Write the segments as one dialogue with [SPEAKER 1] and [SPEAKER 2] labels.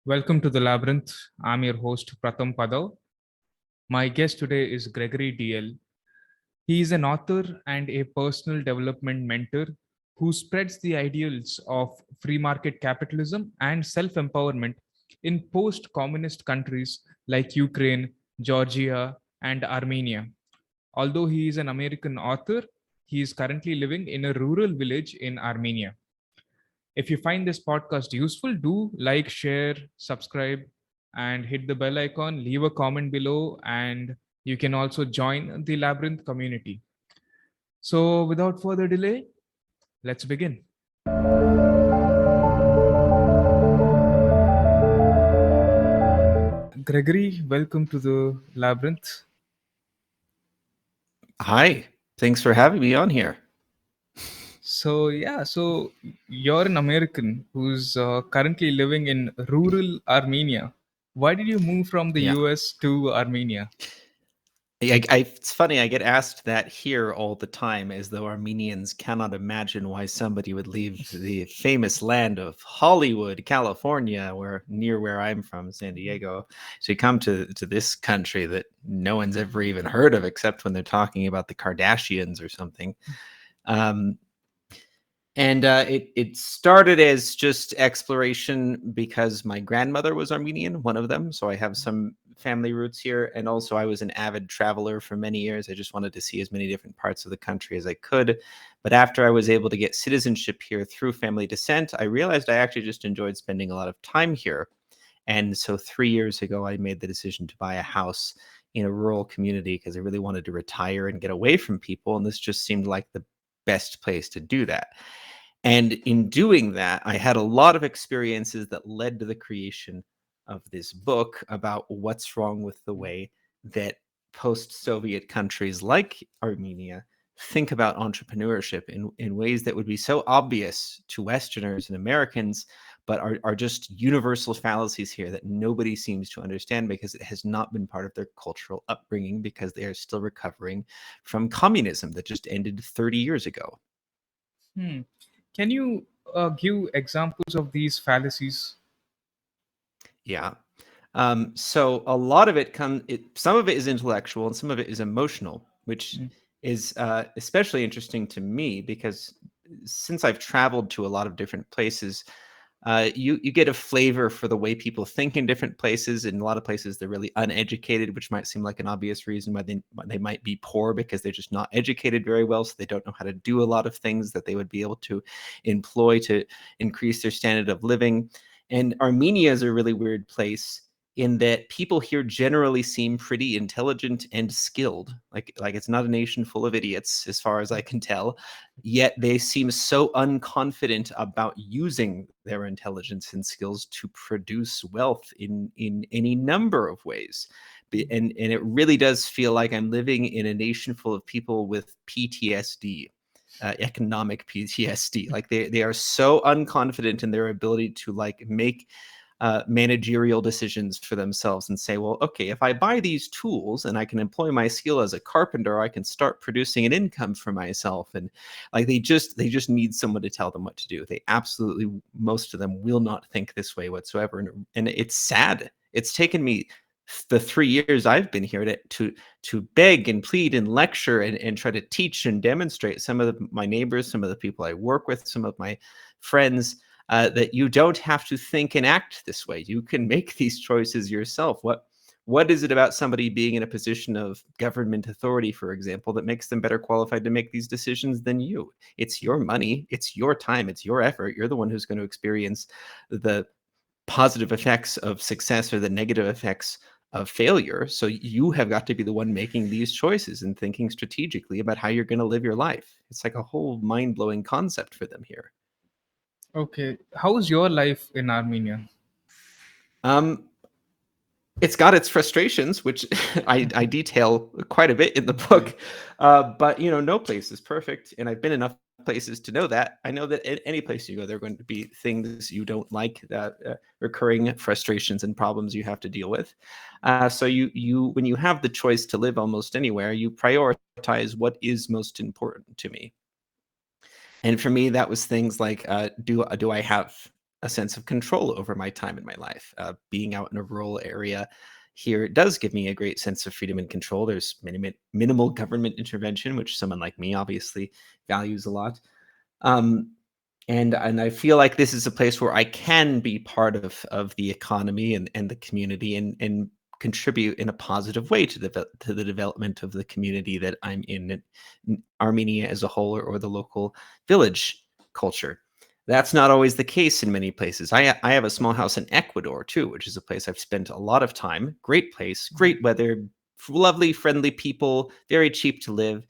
[SPEAKER 1] Welcome to the Labyrinth. I'm your host, Pratham Padav. My guest today is Gregory Diehl. He is an author and a personal development mentor who spreads the ideals of free market capitalism and self empowerment in post communist countries like Ukraine, Georgia, and Armenia. Although he is an American author, he is currently living in a rural village in Armenia. If you find this podcast useful, do like, share, subscribe, and hit the bell icon. Leave a comment below, and you can also join the Labyrinth community. So, without further delay, let's begin. Gregory, welcome to the Labyrinth.
[SPEAKER 2] Hi, thanks for having me on here.
[SPEAKER 1] So you're an American who's currently living in rural Armenia. Why did you move from the
[SPEAKER 2] Yeah,
[SPEAKER 1] US to Armenia?
[SPEAKER 2] it's funny. I get asked that here all the time, as though Armenians cannot imagine why somebody would leave the famous land of Hollywood, California, where I'm from, San Diego, to come to this country that no one's ever even heard of, except when they're talking about the Kardashians or something. Um, And it started as just exploration because my grandmother was Armenian, one of them. So I have some family roots here. And also, I was an avid traveler for many years. I just wanted to see as many different parts of the country as I could. But after I was able to get citizenship here through family descent, I realized I actually just enjoyed spending a lot of time here. And so 3 years ago, I made the decision to buy a house in a rural community because I really wanted to retire and get away from people. And this just seemed like the best place to do that. And in doing that, I had a lot of experiences that led to the creation of this book about what's wrong with the way that post-Soviet countries like Armenia think about entrepreneurship in ways that would be so obvious to Westerners and Americans, but are just universal fallacies here that nobody seems to understand because it has not been part of their cultural upbringing because they are still recovering from communism that just ended 30 years ago.
[SPEAKER 1] Hmm. Can you give examples of these fallacies?
[SPEAKER 2] Yeah. So a lot of some of it is intellectual and some of it is emotional, which
[SPEAKER 1] Mm.
[SPEAKER 2] is especially interesting to me because since I've traveled to a lot of different places, you get a flavor for the way people think in different places. In a lot of places, they're really uneducated, which might seem like an obvious reason why they might be poor because they're just not educated very well, so they don't know how to do a lot of things that they would be able to employ to increase their standard of living. And Armenia is a really weird place in that people here generally seem pretty intelligent and skilled. Like it's not a nation full of idiots, as far as I can tell. Yet they seem so unconfident about using their intelligence and skills to produce wealth in any number of ways. And it really does feel like I'm living in a nation full of people with PTSD. Economic PTSD. Like they are so unconfident in their ability to like make managerial decisions for themselves and say, well, okay, if I buy these tools and I can employ my skill as a carpenter, I can start producing an income for myself. And like they just need someone to tell them what to do. They absolutely, most of them will not think this way whatsoever. And it's sad. It's taken me the 3 years I've been here to beg and plead and lecture and try to teach and demonstrate some of my neighbors, some of the people I work with, some of my friends, that you don't have to think and act this way. You can make these choices yourself. What is it about somebody being in a position of government authority, for example, that makes them better qualified to make these decisions than you? It's your money, it's your time, it's your effort. You're the one who's going to experience the positive effects of success or the negative effects of failure. So you have got to be the one making these choices and thinking strategically about how you're going to live your life. It's like a whole mind-blowing concept for them here.
[SPEAKER 1] Okay, how's your life in Armenia?
[SPEAKER 2] Um, it's got its frustrations, which I detail quite a bit in the
[SPEAKER 1] Right.
[SPEAKER 2] book. But no place is perfect, and I've been enough places to know that. I know that at any place you go, there are going to be things you don't like, that recurring frustrations and problems you have to deal with. So you when you have the choice to live almost anywhere, you prioritize what is most important to me. And for me, that was things like, do I have a sense of control over my time in my life. Being out in a rural area here does give me a great sense of freedom and control. There's minimal government intervention, which someone like me obviously values a lot. Um, and I feel like this is a place where I can be part of the economy and the community and contribute in a positive way to the development of the community that I'm in Armenia as a whole, or the local village culture. That's not always the case in many places. I have a small house in Ecuador too, which is a place I've spent a lot of time. Great place, great weather, lovely, friendly people, very cheap to live.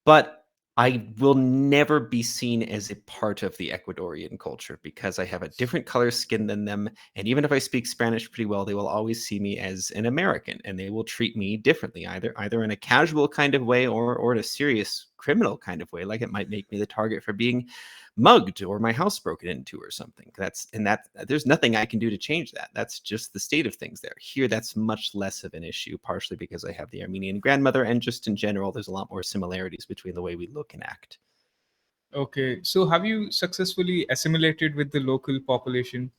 [SPEAKER 2] But I will never be seen as a part of the Ecuadorian culture because I have a different color skin than them. And even if I speak Spanish pretty well, they will always see me as an American, and they will treat me differently, either in a casual kind of way, or in a serious criminal kind of way, like it might make me the target for being mugged or my house broken into or something. That there's nothing I can do to change that. That's just the state of things there. Here, that's much less of an issue, partially because I have the Armenian grandmother, and just in general, there's a lot more similarities between the way we look and act.
[SPEAKER 1] Okay, so have you successfully assimilated with the local population?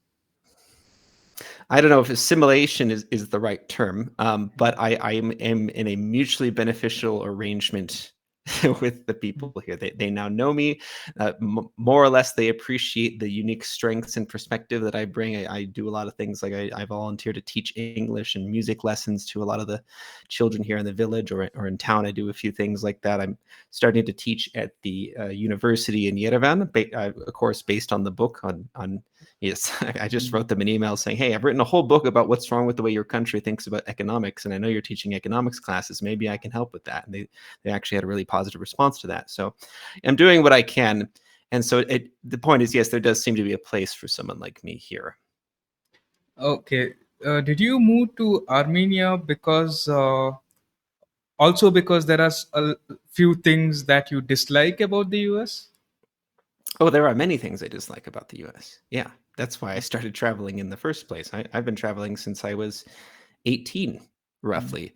[SPEAKER 2] I don't know if assimilation is the right term, but I am in a mutually beneficial arrangement with the
[SPEAKER 1] Mm.
[SPEAKER 2] people here. They now know me. More or less, they appreciate the unique strengths and perspective that I bring. I do a lot of things, like I volunteer to teach English and music lessons to a lot of the children here in the village, or in town. I do a few things like that. I'm starting to teach at the university in Yerevan, of course, based on the book on yes. I just
[SPEAKER 1] Mm.
[SPEAKER 2] wrote them an email saying, "Hey, I've written a whole book about what's wrong with the way your country thinks about economics, and I know you're teaching economics classes. Maybe I can help with that." And they actually had a really positive response to that. So I'm doing what I can. And so the point is, yes, there does seem to be a place for someone like me here.
[SPEAKER 1] Okay, did you move to Armenia because also because there are a few things that you dislike about the US?
[SPEAKER 2] Oh, there are many things I dislike about the US. Yeah, that's why I started traveling in the first place. I've been traveling since I was 18,
[SPEAKER 1] Mm.
[SPEAKER 2] roughly.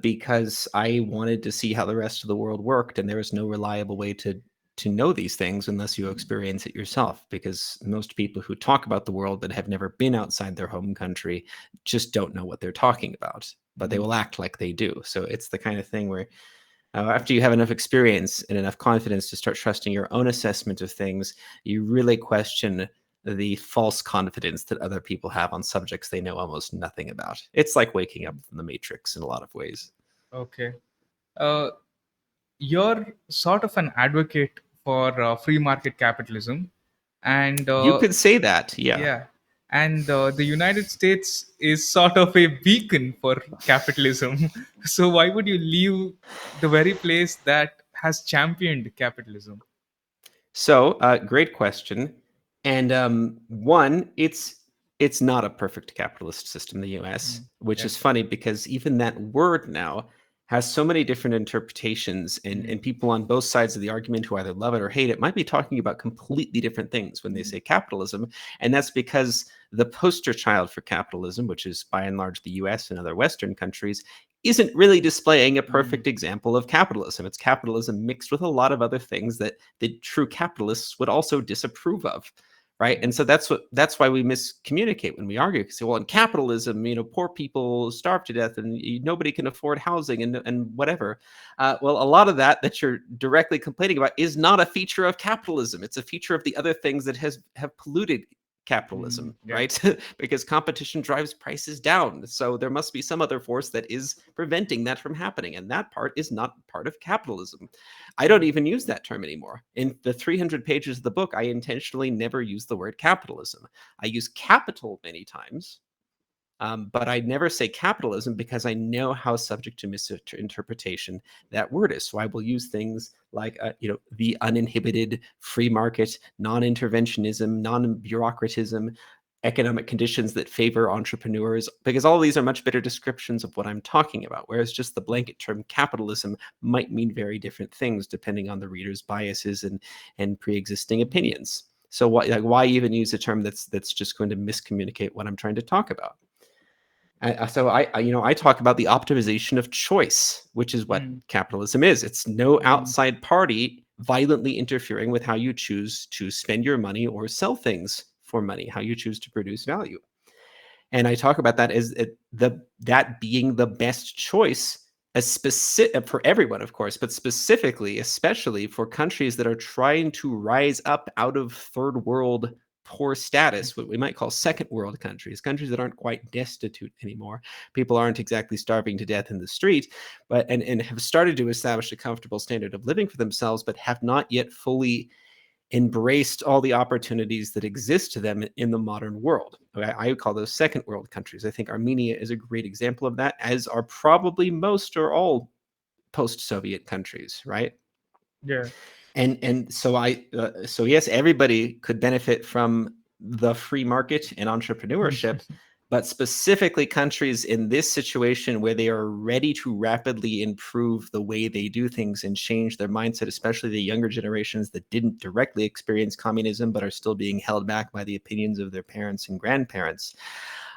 [SPEAKER 2] Because I wanted to see how the rest of the world worked, and there was no reliable way to know these things unless you experience it yourself. Because most people who talk about the world but have never been outside their home country just don't know what they're talking about, but they
[SPEAKER 1] Mm.
[SPEAKER 2] will act like they do. So it's the kind of thing where after you have enough experience and enough confidence to start trusting your own assessment of things, you really question the false confidence that other people have on subjects they know almost nothing about. It's like waking up from the Matrix in a lot of ways.
[SPEAKER 1] Okay. Uh, you're sort of an advocate for free market capitalism, and
[SPEAKER 2] You could say that, yeah.
[SPEAKER 1] yeah, and the United States is sort of a beacon for capitalism. So why would you leave the very place that has championed capitalism?
[SPEAKER 2] So, great question. And one, it's not a perfect capitalist system, the U.S.,
[SPEAKER 1] Mm.
[SPEAKER 2] which is
[SPEAKER 1] Yes.
[SPEAKER 2] funny because even that word now has so many different interpretations,
[SPEAKER 1] Mm.
[SPEAKER 2] and people on both sides of the argument who either love it or hate it might be talking about completely different things when they
[SPEAKER 1] Mm.
[SPEAKER 2] say capitalism. And that's because the poster child for capitalism, which is by and large the U.S. and other Western countries, isn't really displaying a
[SPEAKER 1] Mm.
[SPEAKER 2] perfect example of capitalism. It's capitalism mixed with a lot of other things that the true capitalists would also disapprove of, right? And so that's why we miscommunicate when we argue. Say, well, in capitalism, poor people starve to death, and nobody can afford housing, and whatever. Well, a lot of that you're directly complaining about is not a feature of capitalism. It's a feature of the other things that have polluted
[SPEAKER 1] Mm.
[SPEAKER 2] capitalism,
[SPEAKER 1] Yeah.
[SPEAKER 2] right? Because competition drives prices down. So there must be some other force that is preventing that from happening. And that part is not part of capitalism. I don't even use that term anymore. In the 300 pages of the book, I intentionally never use the word capitalism. I use capital many times, but I never say capitalism because I know how subject to misinterpretation that word is. So I will use things like, the uninhibited free market, non-interventionism, non-bureaucratism, economic conditions that favor entrepreneurs, because all of these are much better descriptions of what I'm talking about. Whereas just the blanket term capitalism might mean very different things depending on the reader's biases and pre-existing opinions. So why even use a term that's just going to miscommunicate what I'm trying to talk about? So I talk about the optimization of choice, which is what
[SPEAKER 1] Mm.
[SPEAKER 2] capitalism is. It's no
[SPEAKER 1] Mm.
[SPEAKER 2] outside party violently interfering with how you choose to spend your money or sell things for money, how you choose to produce value. And I talk about that as that being the best choice, as specific for everyone, of course, but specifically, especially for countries that are trying to rise up out of third world poor status, what we might call second world countries, countries that aren't quite destitute anymore. People aren't exactly starving to death in the street, but and have started to establish a comfortable standard of living for themselves, but have not yet fully embraced all the opportunities that exist to them in the modern world. I would call those second world countries. I think Armenia is a great example of that, as are probably most or all post-Soviet countries, right?
[SPEAKER 1] Yeah.
[SPEAKER 2] And so yes, everybody could benefit from the free market and entrepreneurship, but specifically countries in this situation where they are ready to rapidly improve the way they do things and change their mindset, especially the younger generations that didn't directly experience communism but are still being held back by the opinions of their parents and grandparents.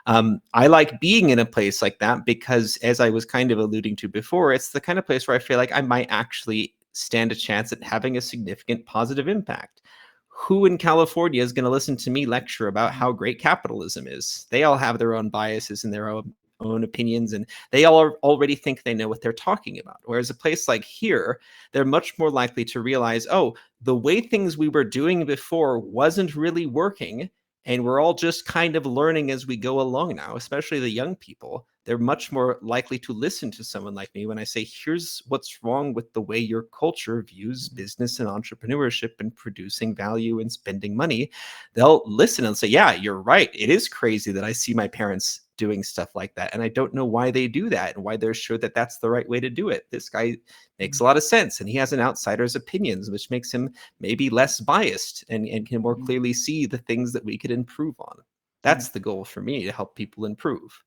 [SPEAKER 2] I like being in a place like that because, as I was kind of alluding to before, it's the kind of place where I feel like I might actually stand a chance at having a significant positive impact. Who in California is going to listen to me lecture about how great capitalism is? They all have their own biases and their own opinions, and they all already think they know what they're talking about. Whereas a place like here, they're much more likely to realize, oh, the way things we were doing before wasn't really working, and we're all just kind of learning as we go along now, especially the young people. They're much more likely to listen to someone like me when I say, here's what's wrong with the way your culture views business and entrepreneurship and producing value and spending money. They'll listen and say, yeah, you're right. It is crazy that I see my parents doing stuff like that. And I don't know why they do that and why they're sure that that's the right way to do it. This guy makes a lot of sense, and he has an outsider's opinions, which makes him maybe less biased and can more clearly see the things that we could improve on. That's the goal for me, to help people improve.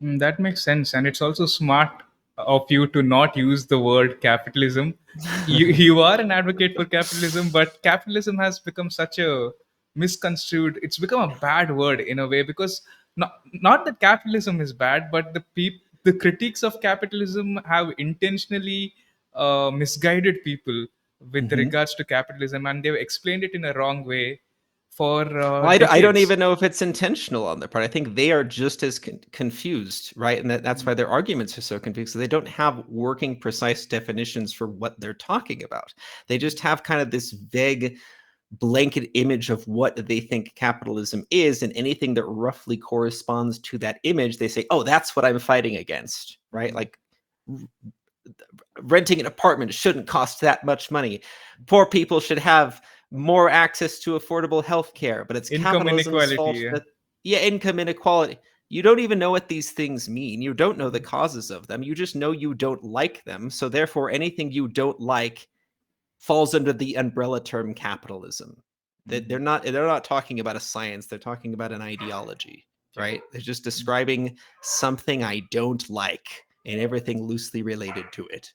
[SPEAKER 1] That makes sense, and it's also smart of you to not use the word capitalism. You are an advocate for capitalism, but capitalism has become such a misconstrued. It's become a bad word in a way, because not that capitalism is bad, but the critiques of capitalism have intentionally misguided people with
[SPEAKER 2] Mhm.
[SPEAKER 1] regards to capitalism, and they've explained it in a wrong way for
[SPEAKER 2] Well, I don't
[SPEAKER 1] decades.
[SPEAKER 2] even know if it's intentional on their part. I think they are just as confused, right? And that's why their arguments are so confused. So they don't have working, precise definitions for what they're talking about. They just have kind of this vague blanket image of what they think capitalism is, and anything that roughly corresponds to that image, they say, oh, that's what I'm fighting against, right? Like renting an apartment shouldn't cost that much money. Poor people should have more access to affordable health care, but it's
[SPEAKER 1] Income
[SPEAKER 2] capitalism's
[SPEAKER 1] inequality,
[SPEAKER 2] fault
[SPEAKER 1] yeah.
[SPEAKER 2] that, yeah, income inequality. You don't even know what these things mean. You don't know the causes of them. You just know you don't like them. So therefore, anything you don't like falls under the umbrella term capitalism. That they're not talking about a science, they're talking about an ideology,
[SPEAKER 1] Yeah.
[SPEAKER 2] right? They're just describing something I don't like and everything loosely related to it.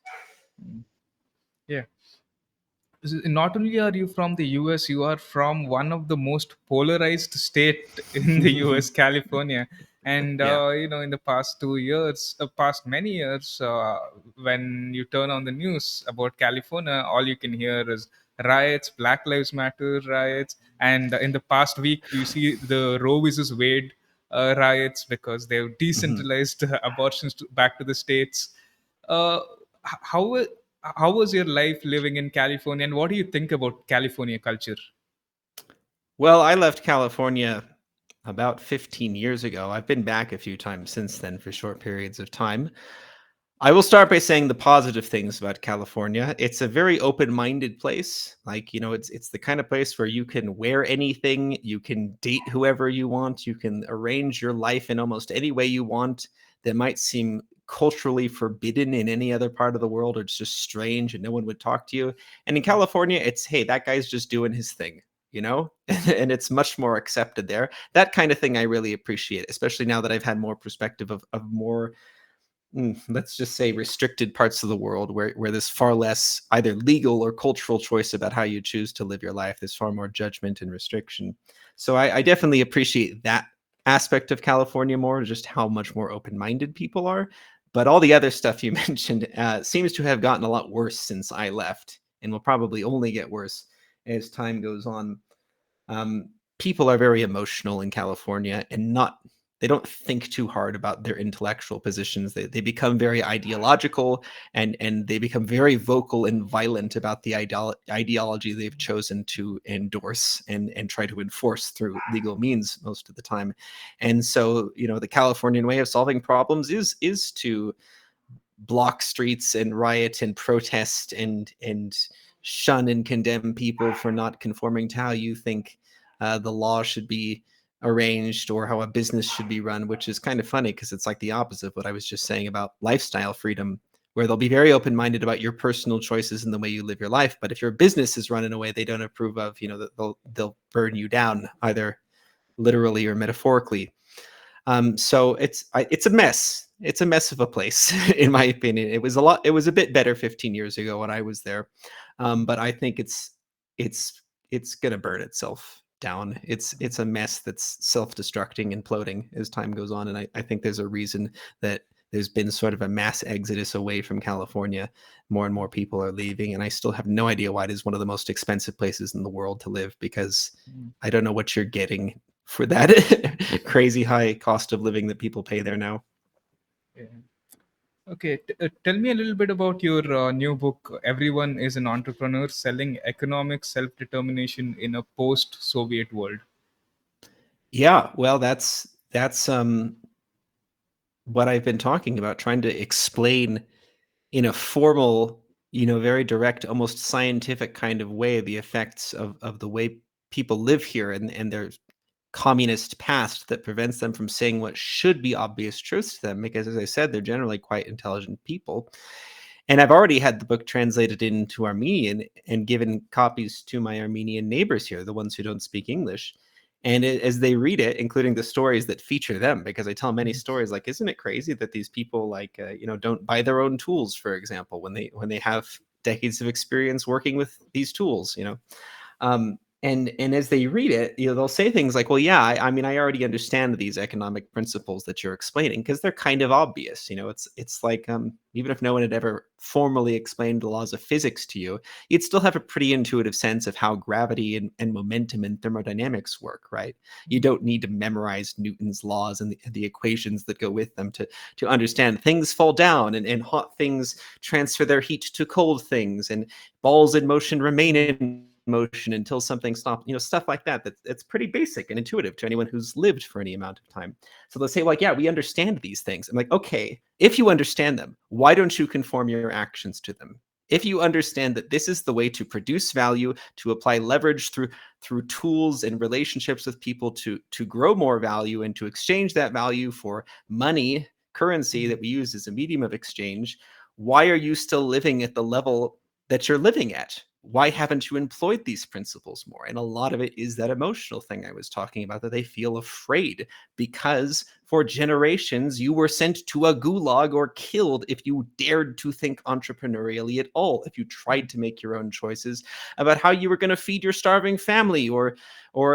[SPEAKER 1] Yeah. Not only are you from the US, you are from one of the most polarized state in the US, California. And
[SPEAKER 2] Yeah.
[SPEAKER 1] in the past 2 years, past many years, when you turn on the news about California, all you can hear is riots, Black Lives Matter riots, and in the past week, you see the Roe versus Wade riots, because they've
[SPEAKER 2] Mhm.
[SPEAKER 1] decentralized abortions back to the states. uh, how how was your life living in California, and what do you think about California culture?
[SPEAKER 2] Well, I left California about 15 years ago. I've been back a few times since then for short periods of time. I will start by saying the positive things about California. It's a very open-minded place. Like, it's the kind of place where you can wear anything, you can date whoever you want, you can arrange your life in almost any way you want that might seem culturally forbidden in any other part of the world, or it's just strange and no one would talk to you. And in California, it's, hey, that guy's just doing his thing, you know? And it's much more accepted there. That kind of thing I really appreciate, especially now that I've had more perspective of more, let's just say, restricted parts of the world where there's far less either legal or cultural choice about how you choose to live your life. There's far more judgment and restriction. So I definitely appreciate that aspect of California more, just how much more open-minded people are. But all the other stuff you mentioned seems to have gotten a lot worse since I left, and will probably only get worse as time goes on. Um, people are very emotional in California, and they don't think too hard about their intellectual positions. They become very ideological, and they become very vocal and violent about the ideology they've chosen to endorse and try to enforce through legal means most of the time. And so, the Californian way of solving problems is to block streets and riot and protest and shun and condemn people for not conforming to how you think the law should be arranged or how a business should be run, which is kind of funny because it's like the opposite of what I was just saying about lifestyle freedom, where they'll be very open-minded about your personal choices and the way you live your life. But if your business is run in a way they don't approve of, they'll burn you down, either literally or metaphorically. So it's a mess. It's a mess of a place, in my opinion. It was a bit better 15 years ago when I was there, but I think it's it's gonna burn itself down. It's a mess that's self-destructing, imploding as time goes on, and I think there's a reason that there's been sort of a mass exodus away from California. More and more people are leaving, and I still have no idea why it is one of the most expensive places in the world to live, because
[SPEAKER 1] Mm.
[SPEAKER 2] I don't know what you're getting for that crazy high cost of living that people pay there now.
[SPEAKER 1] Yeah. Okay, tell me a little bit about your new book. Everyone is an entrepreneur selling economic self determination in a post Soviet world.
[SPEAKER 2] Yeah, well, that's what I've been talking about, trying to explain in a formal, very direct, almost scientific kind of way the effects of the way people live here and their communist past that prevents them from saying what should be obvious truths to them, because as I said, they're generally quite intelligent people. And I've already had the book translated into Armenian and given copies to my Armenian neighbors here, the ones who don't speak English. And as they read it, including the stories that feature them, because I tell many
[SPEAKER 1] Mm.
[SPEAKER 2] stories like, isn't it crazy that these people don't buy their own tools, for example, when they have decades of experience working with these tools. And as they read it, they'll say things like, "Well, yeah, I mean, I already understand these economic principles that you're explaining because they're kind of obvious." It's like even if no one had ever formally explained the laws of physics to you, you'd still have a pretty intuitive sense of how gravity and momentum and thermodynamics work, right? You don't need to memorize Newton's laws and the equations that go with them to understand things fall down and hot things transfer their heat to cold things, and balls in motion remain
[SPEAKER 1] Mm.
[SPEAKER 2] in motion until something stops, stuff like that. That's pretty basic and intuitive to anyone who's lived for any amount of time. So they'll say, like, yeah, we understand these things. I'm like, okay, if you understand them, why don't you conform your actions to them? If you understand that this is the way to produce value, to apply leverage through tools and relationships with people to grow more value and to exchange that value for money, currency
[SPEAKER 1] Mm.
[SPEAKER 2] that we use as a medium of exchange, why are you still living at the level that you're living at? Why haven't you employed these principles more? And a lot of it is that emotional thing I was talking about, that they feel afraid because for generations you were sent to a gulag or killed if you dared to think entrepreneurially at all, if you
[SPEAKER 1] Mm.
[SPEAKER 2] tried to make your own choices about how you were going to feed your starving family or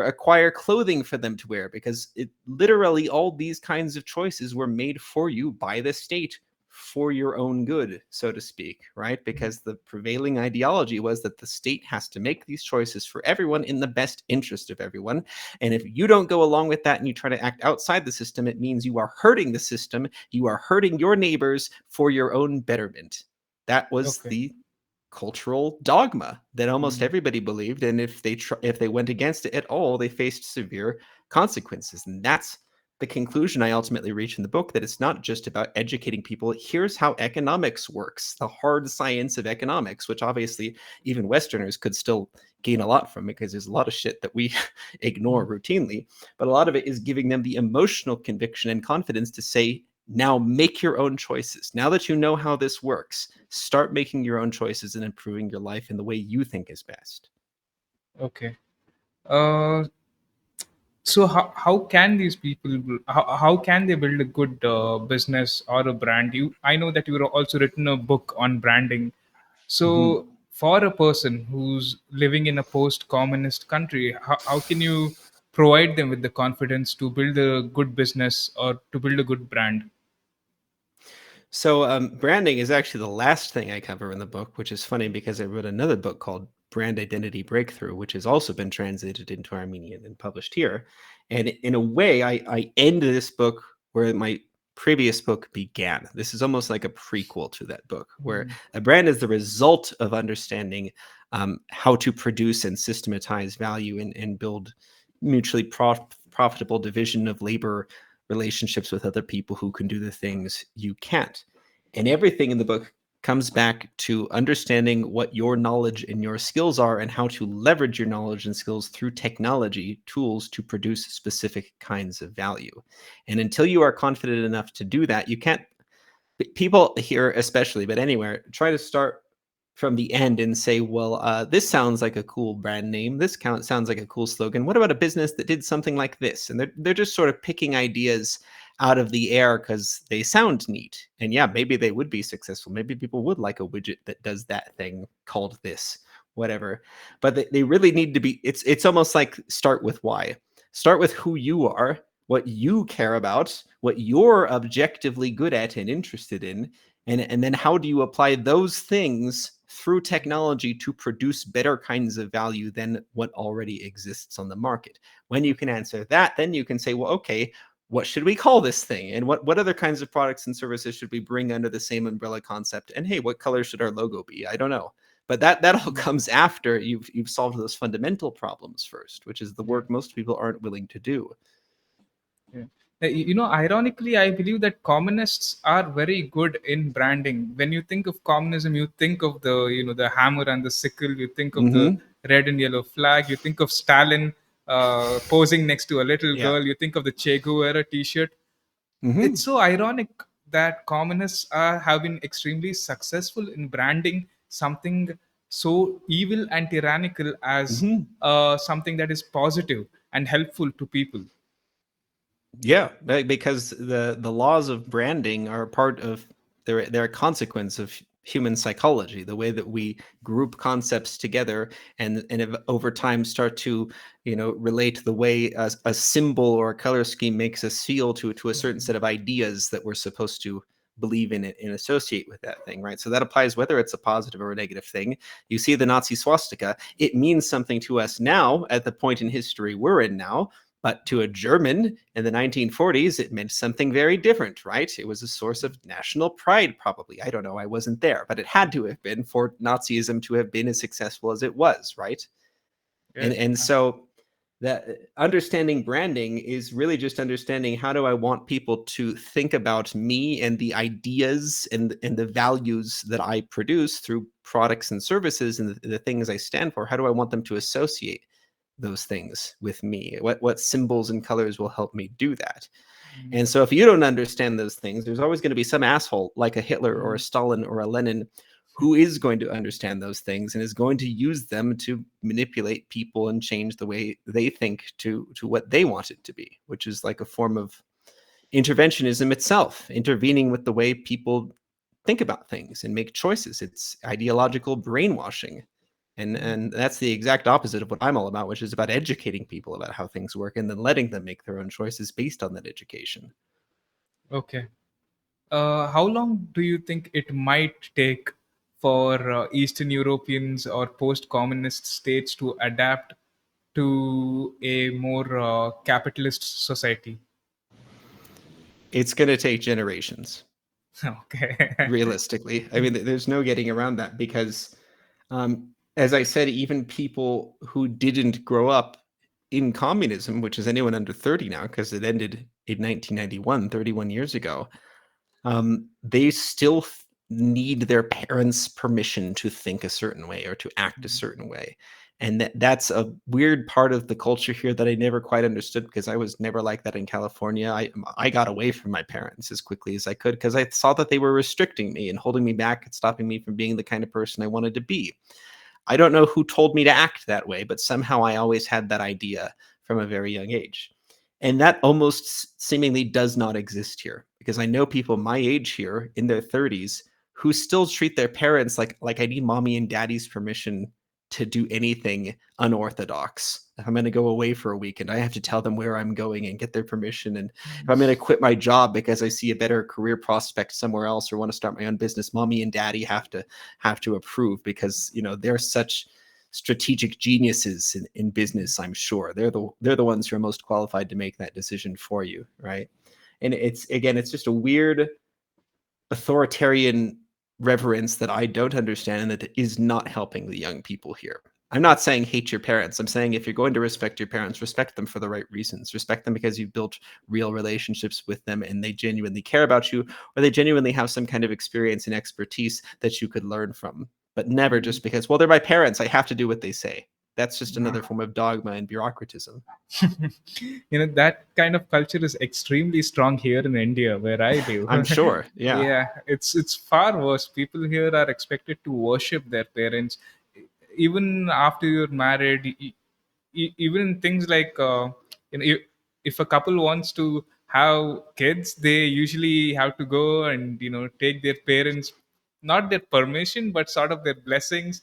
[SPEAKER 2] acquire clothing for them to wear, because it literally all these kinds of choices were made for you by the state for your own good, so to speak, right?
[SPEAKER 1] Mm.
[SPEAKER 2] Because the prevailing ideology was that the state has to make these choices for everyone in the best interest of everyone. And if you don't go along with that and you try to act outside the system, it means you are hurting the system. You are hurting your neighbors for your own betterment. That was
[SPEAKER 1] Okay.
[SPEAKER 2] the cultural dogma that almost
[SPEAKER 1] Mm.
[SPEAKER 2] everybody believed, and if they went against it at all, they faced severe consequences. And that's the conclusion I ultimately reach in the book, that it's not just about educating people. Here's how economics works, the hard science of economics, which obviously even Westerners could still gain a lot from, because there's a lot of shit that we ignore
[SPEAKER 1] Mm.
[SPEAKER 2] routinely. But a lot of it is giving them the emotional conviction and confidence to say, now make your own choices. Now that you know how this works, start making your own choices and improving your life in the way you think is best.
[SPEAKER 1] Okay. Uh, so how can these people how can they build a good business or a brand? I know that you also written a book on branding.
[SPEAKER 2] Mhm.
[SPEAKER 1] So for a person who's living in a post-communist country, how can you provide them with the confidence to build a good business or to build a good brand?
[SPEAKER 2] So branding is actually the last thing I cover in the book, which is funny because I wrote another book called brand identity breakthrough, which has also been translated into Armenian and published here. And in a way, I end this book where my previous book began. This is almost like a prequel to that book, where a brand is the result of understanding how to produce and systematize value and build mutually profitable division of labor relationships with other people who can do the things you can't. And everything in the book comes back to understanding what your knowledge and your skills are and how to leverage your knowledge and skills through technology tools to produce specific kinds of value. And until you are confident enough to do that, you can't, people here especially, but anywhere, try to start from the end and say, well, this sounds like a cool brand name. This sounds like a cool slogan. What about a business that did something like this? And they're just sort of picking ideas out of the air because they sound neat. And yeah, maybe they would be successful. Maybe people would like a widget that does that thing called this, whatever. But they really need to be, it's almost like start with why. Start with who you are, what you care about, what you're objectively good at and interested in, and then how do you apply those things through technology to produce better kinds of value than what already exists on the market? When you can answer that, then you can say, well, okay, what should we call this thing? And what other kinds of products and services should we bring under the same umbrella concept? And hey, what color should our logo be? I don't know. But that all comes after you've solved those fundamental problems first, which is the work most people aren't willing to do.
[SPEAKER 1] Yeah. Ironically, I believe that communists are very good in branding. When you think of communism, you think of the hammer and the sickle. You think of the red and yellow flag. You think of Stalin posing next to a little
[SPEAKER 2] Yeah.
[SPEAKER 1] girl. You think of the Che Guevara T-shirt.
[SPEAKER 2] Mhm.
[SPEAKER 1] It's so ironic that communists have been extremely successful in branding something so evil and tyrannical as
[SPEAKER 2] Mhm.
[SPEAKER 1] something that is positive and helpful to people.
[SPEAKER 2] Yeah, because the laws of branding are part of they're a consequence of human psychology, the way that we group concepts together and over time start to relate the way a symbol or a color scheme makes us feel to a certain set of ideas that we're supposed to believe in it and associate with that thing, right? So that applies whether it's a positive or a negative thing. You see the Nazi swastika, it means something to us now at the point in history we're in now. But to a German in the 1940s, it meant something very different, right? It was a source of national pride, probably. I don't know. I wasn't there, but it had to have been for Nazism to have been as successful as it was, right?
[SPEAKER 1] Yes.
[SPEAKER 2] And so that understanding branding is really just understanding how do I want people to think about me and the ideas and the values that I produce through products and services and the things I stand for. How do I want them to associate those things with me? What symbols and colors will help me do that? And so if you don't understand those things, there's always going to be some asshole like a Hitler or a Stalin or a Lenin who is going to understand those things and is going to use them to manipulate people and change the way they think to what they want it to be, which is like a form of interventionism itself, intervening with the way people think about things and make choices. It's ideological brainwashing. And that's the exact opposite of what I'm all about, which is about educating people about how things work and then letting them make their own choices based on that education.
[SPEAKER 1] Okay. How long do you think it might take for Eastern Europeans or post-communist states to adapt to a more capitalist society?
[SPEAKER 2] It's going to take generations,
[SPEAKER 1] Okay.
[SPEAKER 2] realistically. I mean, there's no getting around that because, as I said, even people who didn't grow up in communism, which is anyone under 30 now, because it ended in 1991, 31 years ago, they still need their parents' permission to think a certain way or to act a certain way. And that's a weird part of the culture here that I never quite understood because I was never like that in California. I got away from my parents as quickly as I could because I saw that they were restricting me and holding me back and stopping me from being the kind of person I wanted to be. I don't know who told me to act that way, but somehow I always had that idea from a very young age. And that almost seemingly does not exist here because I know people my age here in their 30s who still treat their parents like I need mommy and daddy's permission to do anything unorthodox. If I'm going to go away for a weekend, I have to tell them where I'm going and get their permission. And if I'm going to quit my job because I see a better career prospect somewhere else or want to start my own business, mommy and daddy have to approve because they're such strategic geniuses in business, I'm sure. They're the ones who are most qualified to make that decision for you, right? And it's just a weird authoritarian reverence that I don't understand and that is not helping the young people here. I'm not saying hate your parents. I'm saying if you're going to respect your parents, respect them for the right reasons. Respect them because you've built real relationships with them and they genuinely care about you, or they genuinely have some kind of experience and expertise that you could learn from. But never
[SPEAKER 1] Mm.
[SPEAKER 2] just because, well, they're my parents, I have to do what they say. That's just another form of dogma and bureaucratism.
[SPEAKER 1] That kind of culture is extremely strong here in India where I live.
[SPEAKER 2] I'm sure. Yeah.
[SPEAKER 1] Yeah, it's far worse. People here are expected to worship their parents even after you're married. Even things like if a couple wants to have kids, they usually have to go and take their parents, not their permission but sort of their blessings.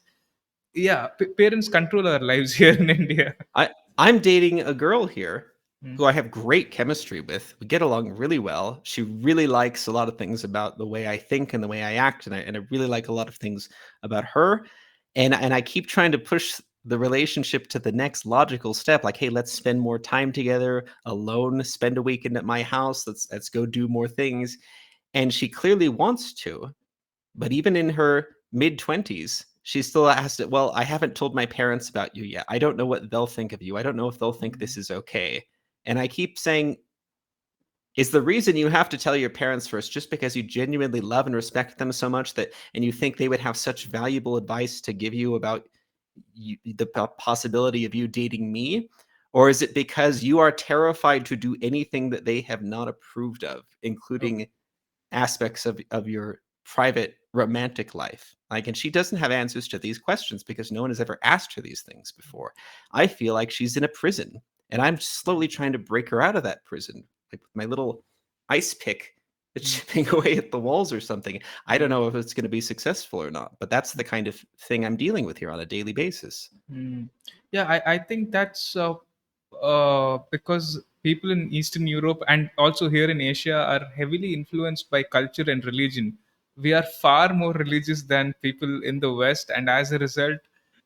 [SPEAKER 1] Yeah, parents control our lives here in India.
[SPEAKER 2] I I'm dating a girl here
[SPEAKER 1] Mm.
[SPEAKER 2] who I have great chemistry with. We get along really well. She really likes a lot of things about the way I think and the way I act, and I really like a lot of things about her. And I keep trying to push the relationship to the next logical step. Like, hey, let's spend more time together alone. Spend a weekend at my house. Let's go do more things. And she clearly wants to, but even in her mid-20s, she still has to, well, I haven't told my parents about you yet. I don't know what they'll think of you. I don't know if they'll think this is okay. And I keep saying, is the reason you have to tell your parents first just because you genuinely love and respect them so much that, and you think they would have such valuable advice to give you about the possibility of you dating me? Or is it because you are terrified to do anything that they have not approved of, including aspects of your private romantic life? Like, and she doesn't have answers to these questions because no one has ever asked her these things before. I feel like she's in a prison, and I'm slowly trying to break her out of that prison, like with my little ice pick,
[SPEAKER 1] Mm.
[SPEAKER 2] chipping away at the walls or something. I don't
[SPEAKER 1] Mm.
[SPEAKER 2] know if it's going to be successful or not, but that's the kind of thing I'm dealing with here on a daily basis.
[SPEAKER 1] Mm. Yeah, I think that's because people in Eastern Europe and also here in Asia are heavily influenced by culture and religion. We are far more religious than people in the West, and as a result,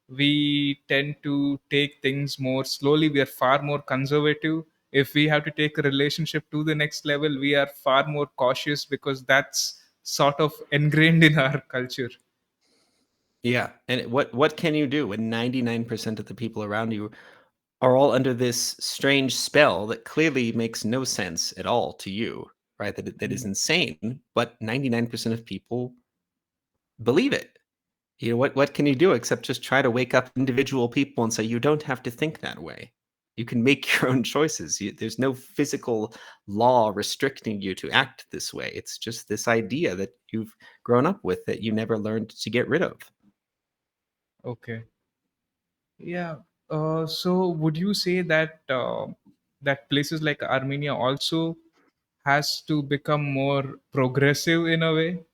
[SPEAKER 1] we tend to take things more slowly. We are far more conservative. If we have to take a relationship to the next level, we are far more cautious because that's sort of ingrained in our culture.
[SPEAKER 2] Yeah, and what can you do when 99% of the people around you are all under this strange spell that clearly makes no sense at all to you, right? That is
[SPEAKER 1] Mm.
[SPEAKER 2] insane, but 99% of people believe it. What can you do except just try to wake up individual people and say you don't have to think that way. You can make your own choices. There's no physical law restricting you to act this way. It's just this idea that you've grown up with that you never learned to get rid of.
[SPEAKER 1] Okay. Yeah. So would you say that that places like Armenia also has to become more progressive in a way?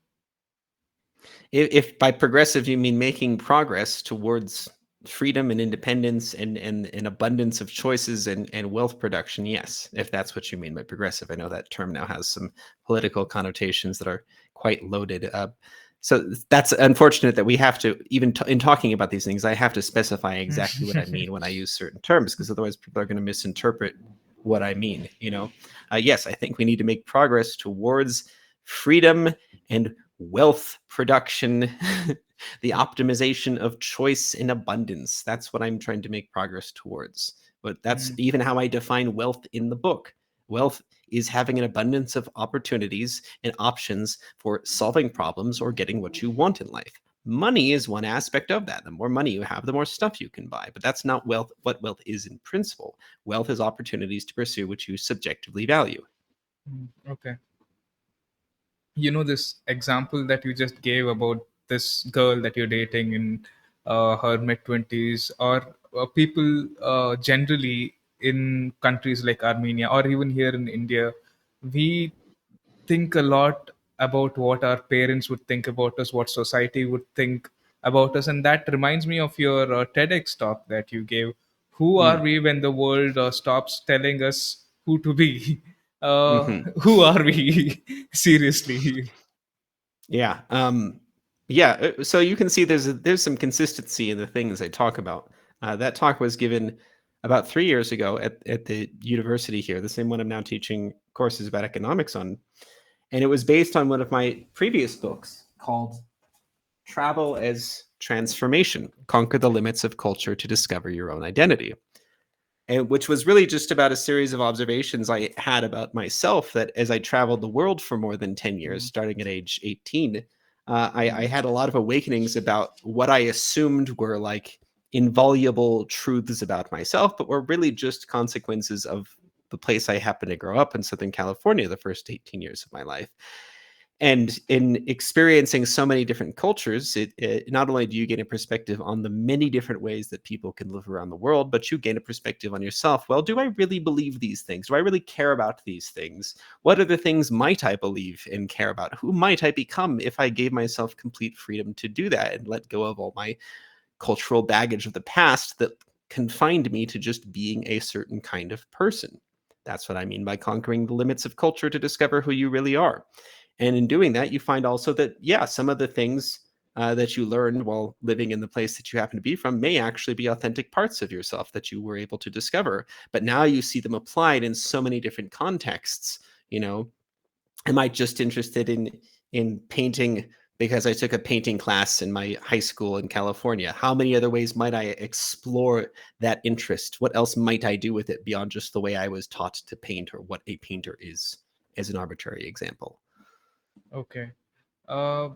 [SPEAKER 2] If by progressive you mean making progress towards freedom and independence and an abundance of choices and wealth production, yes, if that's what you mean by progressive. I know that term now has some political connotations that are quite loaded. So that's unfortunate that we have to, even in talking about these things, I have to specify exactly what I mean when I use certain terms, because otherwise people are going to misinterpret what I mean. Yes, I think we need to make progress towards freedom and wealth production, the optimization of choice and abundance. That's what I'm trying to make progress towards. But that's
[SPEAKER 1] Mm,
[SPEAKER 2] even how I define wealth in the book. Wealth is having an abundance of opportunities and options for solving problems or getting what you want in life. Money is one aspect of that. The more money you have, the more stuff you can buy. But that's not wealth, what wealth is in principle. Wealth is opportunities to pursue what you subjectively value.
[SPEAKER 1] okay. This example that you just gave about this girl that you're dating in her mid 20s, or people generally in countries like Armenia or even here in India, we think a lot about what our parents would think about us, what society would think about us. And that reminds me of your TEDx talk that you gave. Who are
[SPEAKER 2] Mm.
[SPEAKER 1] we when the world stops telling us who to be? Uh,
[SPEAKER 2] Hmm.
[SPEAKER 1] who are we? Seriously.
[SPEAKER 2] Yeah. Yeah, so you can see there's some consistency in the things I talk about. That talk was given about 3 years ago at the university here, the same one I'm now teaching courses about economics on, and it was based on one of my previous books called Travel as Transformation: Conquer the Limits of Culture to Discover Your Own Identity. And which was really just about a series of observations I had about myself that as I traveled the world for more than 10 years,
[SPEAKER 1] Mm,
[SPEAKER 2] starting at age 18, I
[SPEAKER 1] mm,
[SPEAKER 2] had a lot of awakenings about what I assumed were like inviolable truths about myself, but were really just consequences of the place I happened to grow up in Southern California the first 18 years of my life. And in experiencing so many different cultures, it not only do you gain a perspective on the many different ways that people can live around the world, but you gain a perspective on yourself. Well, do I really believe these things? Do I really care about these things? What other things might I believe and care about? Who might I become if I gave myself complete freedom to do that and let go of all my cultural baggage of the past that confined me to just being a certain kind of person? That's what I mean by conquering the limits of culture to discover who you really are. And in doing that, you find also that, yeah, some of the things that you learned while living in the place that you happen to be from may actually be authentic parts of yourself that you were able to discover. But now you see them applied in so many different contexts. You know, am I just interested in painting because I took a painting class in my high school in California? How many other ways might I explore that interest? What else might I do with it beyond just the way I was taught to paint or what a painter is, as an arbitrary example?
[SPEAKER 1] okay. Uh,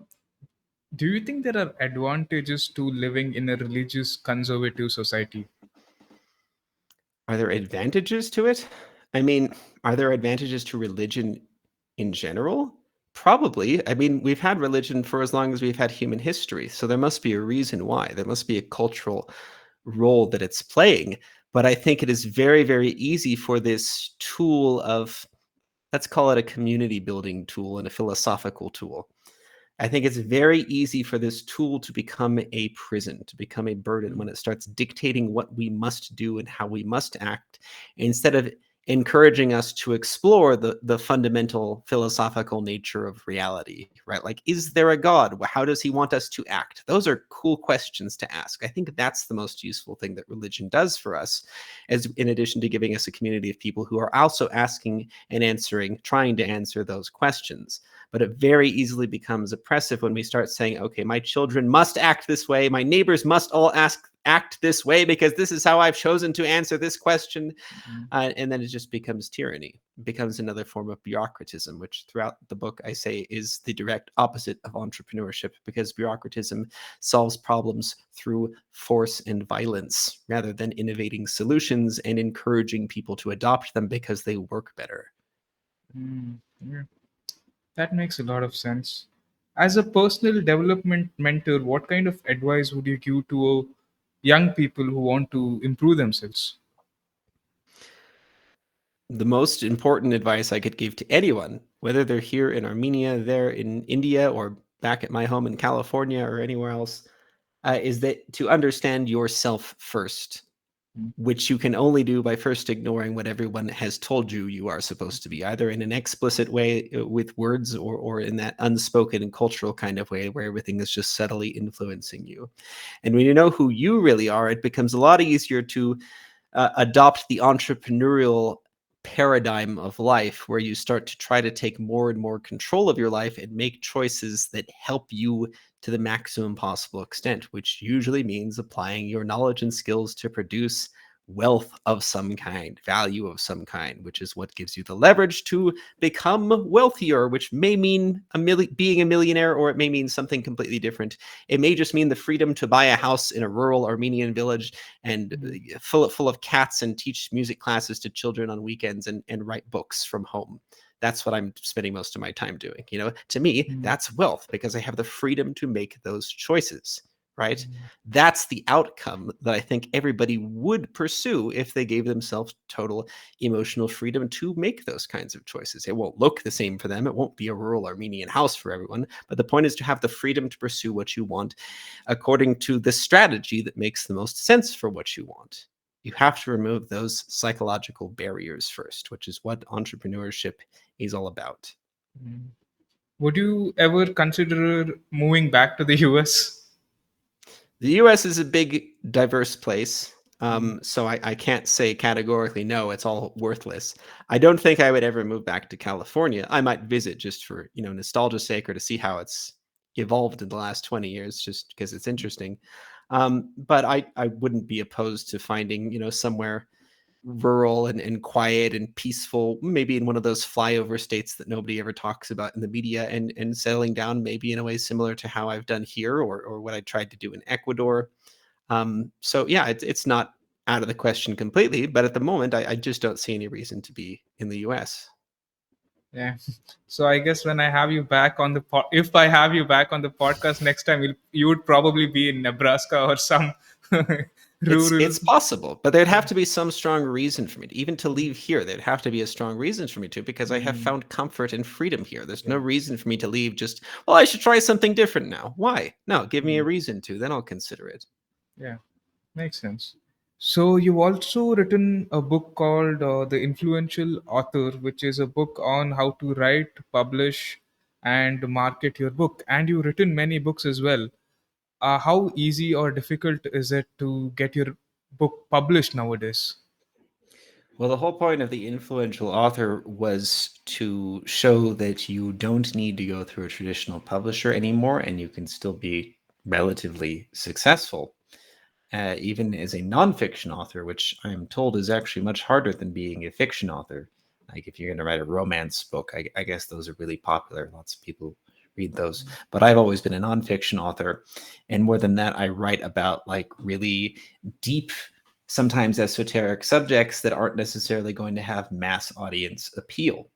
[SPEAKER 1] do you think there are advantages to living in a religious conservative society?
[SPEAKER 2] Are there advantages to it? I mean, are there advantages to religion in general? Probably. I mean, we've had religion for as long as we've had human history, so there must be a reason why. There must be a cultural role that it's playing. But I think it is very, very easy for this tool of, let's call it a community building tool and a philosophical tool. I think it's very easy for this tool to become a prison, to become a burden when it starts dictating what we must do and how we must act, instead of encouraging us to explore the fundamental philosophical nature of reality, right? Like, is there a God? How does he want us to act? Those are cool questions to ask. I think that's the most useful thing that religion does for us, as in addition to giving us a community of people who are also asking and answering, trying to answer those questions. But it very easily becomes oppressive when we start saying, okay, my children must act this way, my neighbors must all act this way because this is how I've chosen to answer this question.
[SPEAKER 1] Mm,
[SPEAKER 2] And then it just becomes tyranny. It becomes another form of bureaucratism, which throughout the book I say is the direct opposite of entrepreneurship, because bureaucratism solves problems through force and violence rather than innovating solutions and encouraging people to adopt them because they work better.
[SPEAKER 1] mm, yeah, that makes a lot of sense. As a personal development mentor, what kind of advice would you give to young people who want to improve themselves?
[SPEAKER 2] The most important advice I could give to anyone, whether they're here in Armenia, there in India, or back at my home in California or anywhere else, is that to understand yourself first,
[SPEAKER 1] Mm,
[SPEAKER 2] which you can only do by first ignoring what everyone has told you you are supposed to be, either in an explicit way with words, or in that unspoken and cultural kind of way where everything is just subtly influencing you. And when you know who you really are, it becomes a lot easier to adopt the entrepreneurial paradigm of life, where you start to try to take more and more control of your life and make choices that help you to the maximum possible extent, which usually means applying your knowledge and skills to produce wealth of some kind, value of some kind, which is what gives you the leverage to become wealthier, which may mean being a millionaire, or it may mean something completely different. It may just mean the freedom to buy a house in a rural Armenian village and
[SPEAKER 1] mm,
[SPEAKER 2] full of cats, and teach music classes to children on weekends, and write books from home. That's what I'm spending most of my time doing. You know, to me,
[SPEAKER 1] mm,
[SPEAKER 2] that's wealth because I have the freedom to make those choices, right?
[SPEAKER 1] mm,
[SPEAKER 2] That's the outcome that I think everybody would pursue if they gave themselves total emotional freedom to make those kinds of choices. It won't look the same for them. It won't be a rural Armenian house for everyone. But the point is to have the freedom to pursue what you want according to the strategy that makes the most sense for what you want. You have to remove those psychological barriers first, which is what entrepreneurship is all about.
[SPEAKER 1] mm. Would you ever consider moving back to the US?
[SPEAKER 2] The US is a big, diverse place.
[SPEAKER 1] Mm,
[SPEAKER 2] So I can't say categorically, no, it's all worthless. I don't think I would ever move back to California. I might visit just for, nostalgia's sake or to see how it's evolved in the last 20 years, just because it's interesting. But I wouldn't be opposed to finding, somewhere rural and quiet and peaceful, maybe in one of those flyover states that nobody ever talks about in the media, and settling down maybe in a way similar to how I've done here, or what I tried to do in Ecuador. So yeah, it's not out of the question completely, but at the moment, I just don't see any reason to be in the US.
[SPEAKER 1] yeah. So I guess when I have you back on the if I have you back on the podcast next time, you would probably be in Nebraska or some rural.
[SPEAKER 2] It's possible, but there'd have to be some strong reason for me to even to leave here. There'd have to be a strong reason for me to, because I have
[SPEAKER 1] Mm,
[SPEAKER 2] found comfort and freedom here. There's no
[SPEAKER 1] yeah.
[SPEAKER 2] reason for me to leave just, well, I should try something different now. Why? No, give me a
[SPEAKER 1] Mm,
[SPEAKER 2] reason to, then I'll consider it.
[SPEAKER 1] yeah. Makes sense. So you've also written a book called The Influential Author, which is a book on how to write, publish, and market your book. And you've written many books as well. How easy or difficult is it to get your book published nowadays?
[SPEAKER 2] Well, the whole point of the influential author was to show that you don't need to go through a traditional publisher anymore, and you can still be relatively successful, even as a nonfiction author, which I'm told is actually much harder than being a fiction author. Like if you're going to write a romance book, I guess those are really popular. Lots of people read those. But I've always been a nonfiction author. And more than that, I write about like really deep, sometimes esoteric subjects that aren't necessarily going to have mass audience appeal.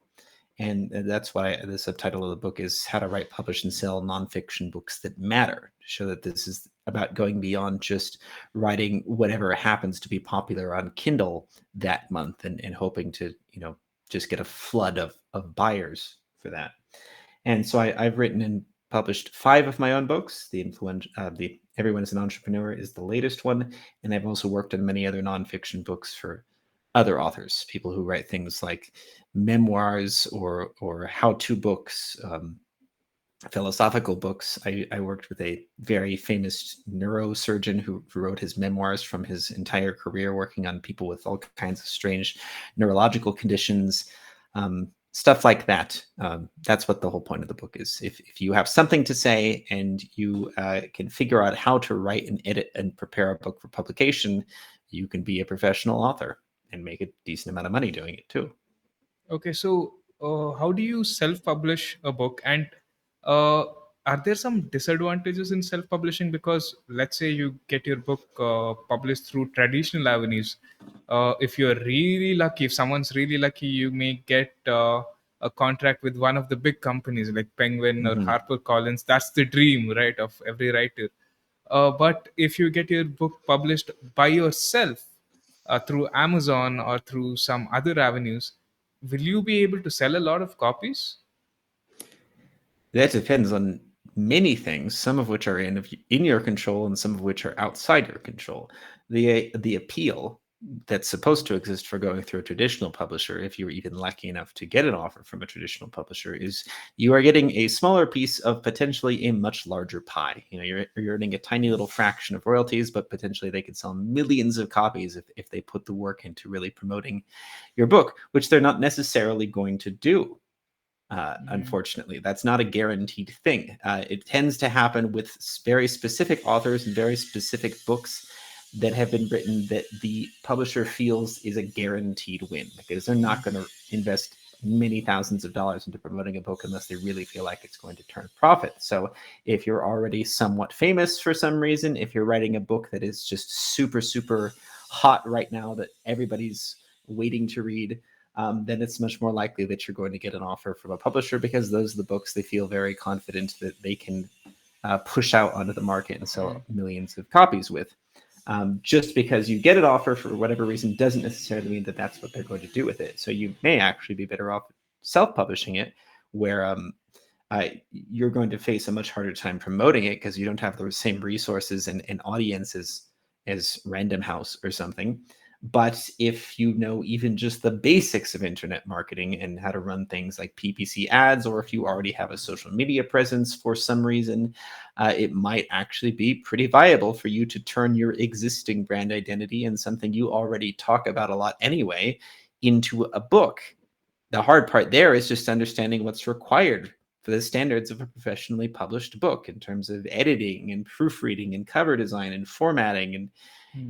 [SPEAKER 2] And that's why the subtitle of the book is How to Write, Publish, and Sell Nonfiction Books That Matter, to show that this is about going beyond just writing whatever happens to be popular on Kindle that month, and hoping to, just get a flood of buyers for that. And so I've written and published 5 of my own books. The Everyone is an Entrepreneur is the latest one, and I've also worked on many other nonfiction books for other authors, people who write things like memoirs or how-to books, philosophical books. I worked with a very famous neurosurgeon who wrote his memoirs from his entire career working on people with all kinds of strange neurological conditions, stuff like that. That's what the whole point of the book is. If you have something to say and you can figure out how to write and edit and prepare a book for publication, you can be a professional author and make a decent amount of money doing it too.
[SPEAKER 1] Okay, so how do you self-publish a book, and uh, are there some disadvantages in self-publishing? Because let's say you get your book published through traditional avenues. If you're really lucky, if someone's really lucky, you may get a contract with one of the big companies like Penguin or
[SPEAKER 2] Mhm.
[SPEAKER 1] Harper Collins. That's the dream, right, of every writer. But if you get your book published by yourself through Amazon or through some other avenues, will you be able to sell a lot of copies?
[SPEAKER 2] That depends on many things, some of which are in your control and some of which are outside your control. The appeal that's supposed to exist for going through a traditional publisher, if you're even lucky enough to get an offer from a traditional publisher, is you are getting a smaller piece of potentially a much larger pie. You're earning a tiny little fraction of royalties, but potentially they could sell millions of copies if they put the work into really promoting your book, which they're not necessarily going to do.
[SPEAKER 1] Mm,
[SPEAKER 2] Unfortunately, that's not a guaranteed thing. It tends to happen with very specific authors and very specific books that have been written that the publisher feels is a guaranteed win, because they're not going to invest many thousands of dollars into promoting a book unless they really feel like it's going to turn a profit. So if you're already somewhat famous for some reason, if you're writing a book that is just super, super hot right now that everybody's waiting to read, then it's much more likely that you're going to get an offer from a publisher, because those are the books they feel very confident that they can push out onto the market and
[SPEAKER 1] mm,
[SPEAKER 2] sell millions of copies with. Just because you get an offer for whatever reason doesn't necessarily mean that that's what they're going to do with it. So you may actually be better off self-publishing it, where you're going to face a much harder time promoting it because you don't have the same resources and audience as Random House or something. But if you know even just the basics of internet marketing and how to run things like PPC ads, or if you already have a social media presence for some reason, it might actually be pretty viable for you to turn your existing brand identity and something you already talk about a lot anyway into a book. The hard part there is just understanding what's required for the standards of a professionally published book in terms of editing and proofreading and cover design and formatting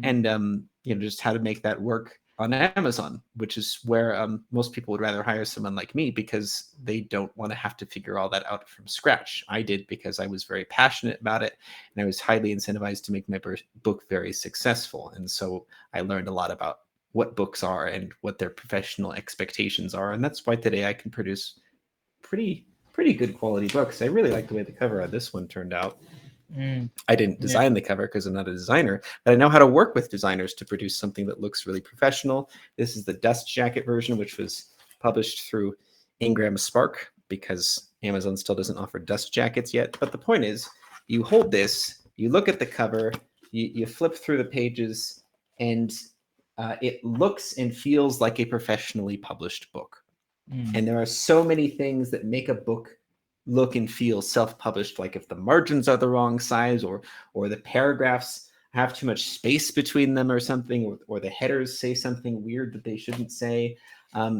[SPEAKER 2] and just how to make that work on Amazon, which is where most people would rather hire someone like me because they don't want to have to figure all that out from scratch. I did because I was very passionate about it and I was highly incentivized to make my book very successful. And so I learned a lot about what books are and what their professional expectations are. And that's why today I can produce pretty good quality books. I really like the way the cover on this one turned out.
[SPEAKER 1] Mm.
[SPEAKER 2] I didn't
[SPEAKER 1] Yeah.
[SPEAKER 2] design the cover because I'm not a designer, but I know how to work with designers to produce something that looks really professional. This is the dust jacket version, which was published through Ingram Spark because Amazon still doesn't offer dust jackets yet. But the point is, you hold this, you look at the cover, you flip through the pages, and it looks and feels like a professionally published book. And there are so many things that make a book look and feel self-published, like if the margins are the wrong size, or the paragraphs have too much space between them or something, or the headers say something weird that they shouldn't say.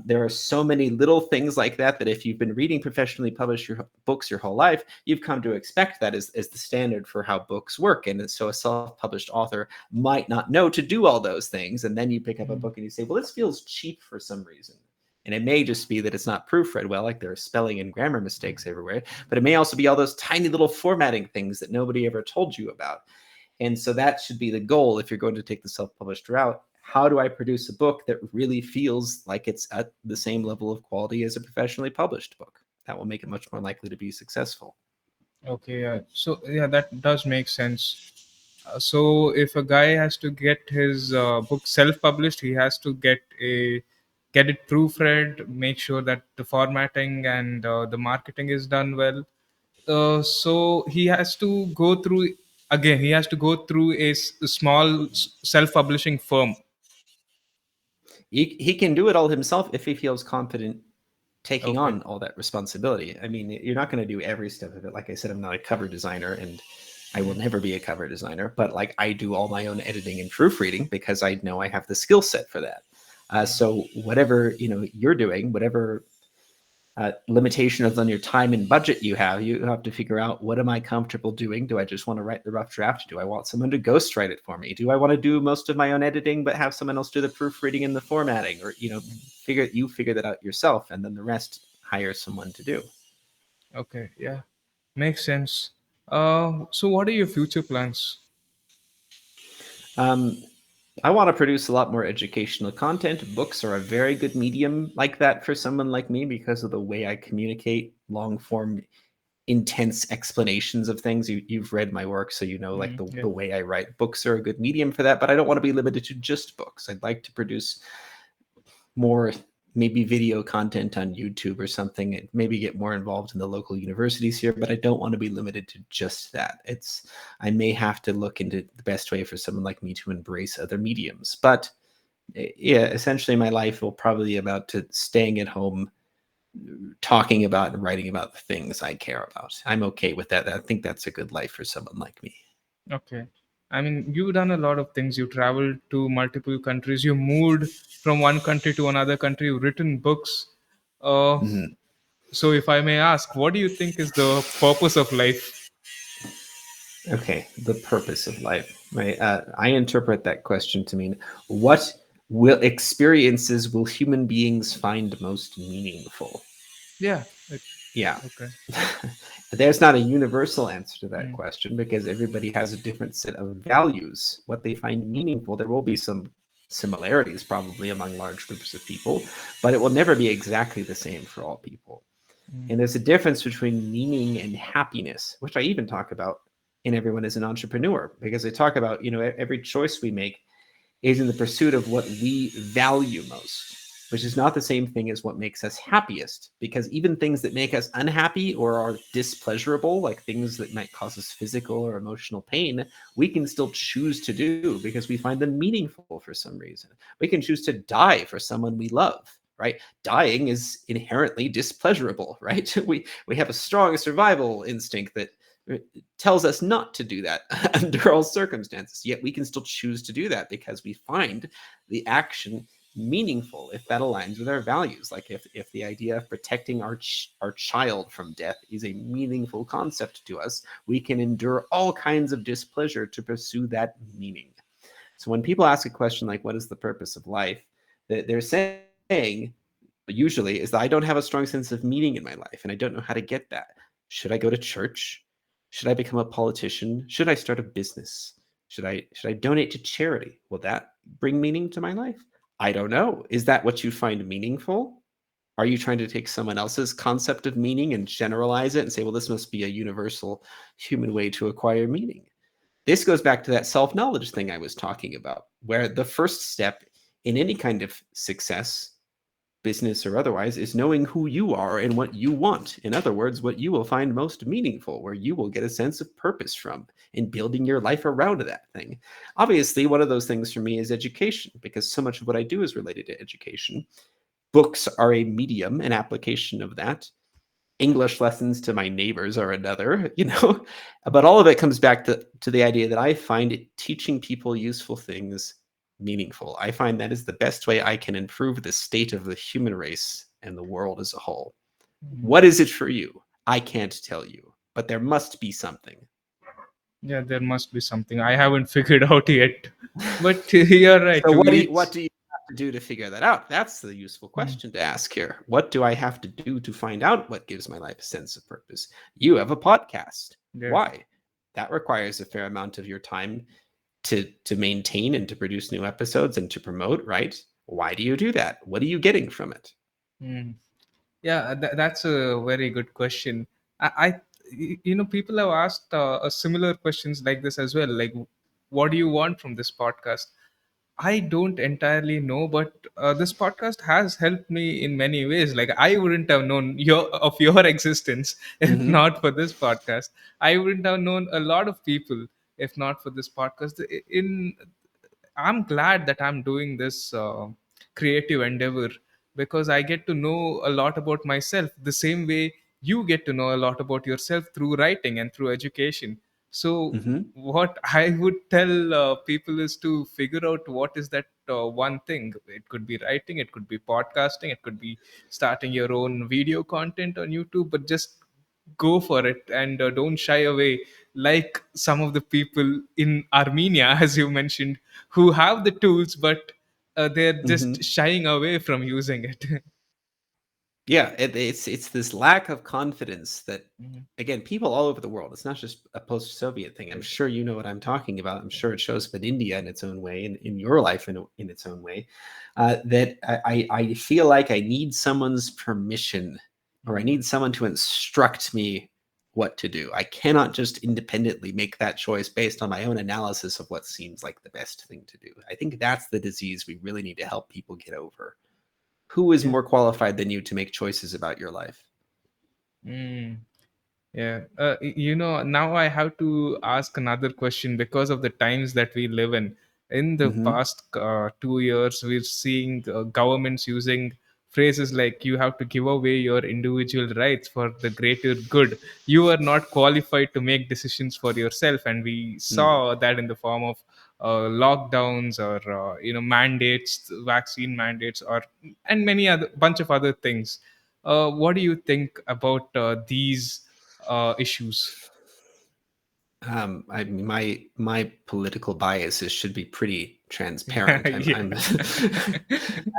[SPEAKER 2] There are so many little things like that that if you've been reading professionally published books your whole life, you've come to expect that as the standard for how books work. And so a self-published author might not know to do all those things. And then you pick up a book and you say, well, this feels cheap for some reason. And it may just be that it's not proofread well, like there are spelling and grammar mistakes everywhere, but it may also be all those tiny little formatting things that nobody ever told you about. And so that should be the goal if you're going to take the self-published route. How do I produce a book that really feels like it's at the same level of quality as a professionally published book? That will make it much more likely to be successful.
[SPEAKER 1] Okay. Yeah. So yeah, that does make sense. So if a guy has to get his book self-published, he has to get it proofread, make sure that the formatting and the marketing is done well. So he has to go through again. He has to go through a small self-publishing firm.
[SPEAKER 2] He can do it all himself if he feels confident taking
[SPEAKER 1] Okay.
[SPEAKER 2] on all that responsibility. I mean, you're not going to do every step of it. Like I said, I'm not a cover designer and I will never be a cover designer, but like I do all my own editing and proofreading because I know I have the skill set for that. So whatever, you're doing, whatever limitations on your time and budget you have to figure out, what am I comfortable doing? Do I just want to write the rough draft? Do I want someone to ghostwrite it for me? Do I want to do most of my own editing but have someone else do the proofreading and the formatting? Or figure that out yourself, and then the rest hire someone to do.
[SPEAKER 1] Okay. Yeah. Makes sense. So what are your future plans?
[SPEAKER 2] Um, I want to produce a lot more educational content. Books are a very good medium like that for someone like me because of the way I communicate long form, intense explanations of things. You've read my work, so you know like
[SPEAKER 1] Yeah.
[SPEAKER 2] the way I write. Books are a good medium for that, but I don't want to be limited to just books. I'd like to produce more, maybe video content on YouTube or something, and maybe get more involved in the local universities here, but I don't want to be limited to just that. I may have to look into the best way for someone like me to embrace other mediums. But yeah, essentially my life will probably be about to staying at home, talking about and writing about the things I care about. I'm okay with that. I think that's a good life for someone like me.
[SPEAKER 1] Okay. I mean, you've done a lot of things. You traveled to multiple countries. You moved from one country to another country. You've written books. Uh,
[SPEAKER 2] Mhm.
[SPEAKER 1] so, if I may ask, what do you think is the purpose of life?
[SPEAKER 2] Okay, the purpose of life. Right? I interpret that question to mean, what will experiences will human beings find most meaningful?
[SPEAKER 1] Yeah.
[SPEAKER 2] Yeah.
[SPEAKER 1] Okay.
[SPEAKER 2] There's not a universal answer to that
[SPEAKER 1] Mm,
[SPEAKER 2] question because everybody has a different set of values, what they find meaningful. There will be some similarities probably among large groups of people, but it will never be exactly the same for all people.
[SPEAKER 1] mm,
[SPEAKER 2] And there's a difference between meaning and happiness, which I even talk about in Everyone is an Entrepreneur, because I talk about, every choice we make is in the pursuit of what we value most. which is not the same thing as what makes us happiest. Because even things that make us unhappy or are displeasurable, like things that might cause us physical or emotional pain, we can still choose to do because we find them meaningful for some reason. We can choose to die for someone we love, right? Dying is inherently displeasurable, right? We have a strong survival instinct that tells us not to do that under all circumstances. Yet we can still choose to do that because we find the action meaningful if that aligns with our values. Like if the idea of protecting our child from death is a meaningful concept to us, we can endure all kinds of displeasure to pursue that meaning. So when people ask a question like, what is the purpose of life? They're saying, usually, is that I don't have a strong sense of meaning in my life and I don't know how to get that. Should I go to church? Should I become a politician? Should I start a business? Should I donate to charity? Will that bring meaning to my life? I don't know. Is that what you find meaningful? Are you trying to take someone else's concept of meaning and generalize it and say, well, this must be a universal human way to acquire meaning? This goes back to that self-knowledge thing I was talking about, where the first step in any kind of success, business or otherwise, is knowing who you are and what you want. In other words, what you will find most meaningful, where you will get a sense of purpose from, and building your life around that thing. Obviously, one of those things for me is education, because so much of what I do is related to education. Books are a medium, an application of that. English lessons to my neighbors are another, but all of it comes back to the idea that I find teaching people useful things meaningful. I find that is the best way I can improve the state of the human race and the world as a whole.
[SPEAKER 1] Mhm.
[SPEAKER 2] What is it for you? I can't tell you, but there must be something.
[SPEAKER 1] Yeah, there must be something I haven't figured out yet. But you're right.
[SPEAKER 2] So
[SPEAKER 1] To
[SPEAKER 2] what
[SPEAKER 1] each.
[SPEAKER 2] do you have to do to figure that out? That's the useful
[SPEAKER 1] Mm,
[SPEAKER 2] question to ask here. What do I have to do to find out what gives my life a sense of purpose? You have a podcast.
[SPEAKER 1] yeah.
[SPEAKER 2] Why? That requires a fair amount of your time to maintain and to produce new episodes and to promote, right? Why do you do that? What are you getting from it?
[SPEAKER 1] Mm. Yeah, that's a very good question. People have asked similar questions like this as well. Like, what do you want from this podcast? I don't entirely know, but this podcast has helped me in many ways. Like, I wouldn't have known your existence if
[SPEAKER 2] Mm-hmm.
[SPEAKER 1] not for this podcast. I wouldn't have known a lot of people if not for this podcast. I'm glad that I'm doing this creative endeavor because I get to know a lot about myself the same way you get to know a lot about yourself through writing and through education. So,
[SPEAKER 2] Mm-hmm.
[SPEAKER 1] what I would tell people is to figure out what is that one thing. It could be writing, it could be podcasting, it could be starting your own video content on YouTube, but just go for it and don't shy away like some of the people in Armenia, as you mentioned, who have the tools, but they're
[SPEAKER 2] Mm-hmm.
[SPEAKER 1] just shying away from using it.
[SPEAKER 2] Yeah, it's this lack of confidence that,
[SPEAKER 1] Mhm.
[SPEAKER 2] again, people all over the world. It's not just a post-Soviet thing. I'm sure you know what I'm talking about. I'm sure it shows up in India in its own way, and in your life in its own way. That I feel like I need someone's permission, or I
[SPEAKER 1] Mhm.
[SPEAKER 2] need someone to instruct me what to do. I cannot just independently make that choice based on my own analysis of what seems like the best thing to do. I think that's the disease we really need to help people get over. Who is
[SPEAKER 1] Yeah.
[SPEAKER 2] more qualified than you to make choices about your life?
[SPEAKER 1] Mm. Yeah, now I have to ask another question because of the times that we live in. In the
[SPEAKER 2] Mm-hmm.
[SPEAKER 1] past 2 years, we're seeing governments using phrases like "you have to give away your individual rights for the greater good." You are not qualified to make decisions for yourself, and we
[SPEAKER 2] Mm.
[SPEAKER 1] saw that in the form of lockdowns or mandates, vaccine mandates, or and many other bunch of other things. What do you think about these issues?
[SPEAKER 2] I mean, my political biases should be pretty transparent. I'm
[SPEAKER 1] Yeah.